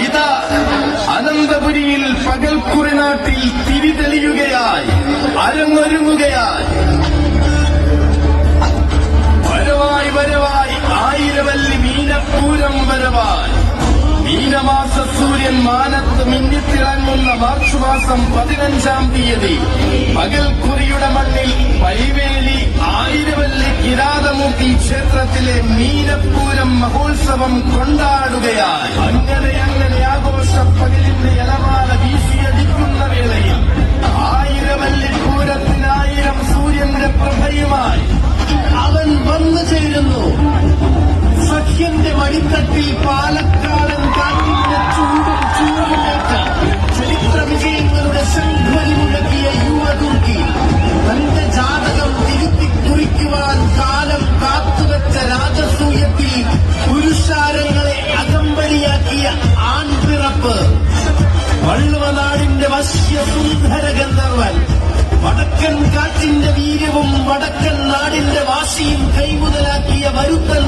ഇതാ അനന്തപുരിയിൽ പകൽക്കുറിനാട്ടിൽ തിരിതെളിയുകയായി, അരങ്ങൊരുങ്ങുകയായി. വരവായി വരവായി ആയിരവല്ലി മീനപ്പൂരം വരവായി. മീനമാസ സൂര്യൻ മാനത്ത് മിന്നിത്തിളങ്ങുന്ന മാർച്ച് മാസം 15-ാം തീയതി പകൽക്കുറിയുടെ മണ്ണിൽ പൈവേലി ആയിരവല്ലി കിരാതമൂർത്തി ക്ഷേത്രത്തിലെ മീനപ്പൂരം മഹോത്സവം കൊണ്ടാടുകയായി. അങ്ങനെ ആഘോഷ പകലിന്റെ ഇലമാല വീശിയടിക്കുന്ന വേളയിൽ ആയിരവല്ലിപ്പൂരത്തിനായിരം സൂര്യന്റെ പ്രഭയുമായി അവൻ വന്നു ചേരുന്നു. സഖ്യന്റെ മടിത്തട്ടിൽ പാലക്കാടൻ കാറ്റിന്റെ ചൂടുമേറ്റ ചരിത്ര വിജയങ്ങളുടെ ശംഖ്വലി മുഴക്കിയ യുവതുർക്കി തന്റെ ജാതകം തിരുത്തിക്കുറിക്കുവാൻ കാലം കാത്തുവെച്ച രാജസൂയത്തിൽ പുരുഷാരങ്ങളെ അകമ്പടിയാക്കിയ ആൺപിറപ്പ് വള്ളുവനാടിന്റെ വശ്യസുന്ദര ഗന്ധർവൻ, വടക്കൻ കാറ്റിന്റെ വീര്യവും വടക്കൻ നാടിന്റെ വാശിയും കൈമുതലാക്കിയ വരുത്തൻ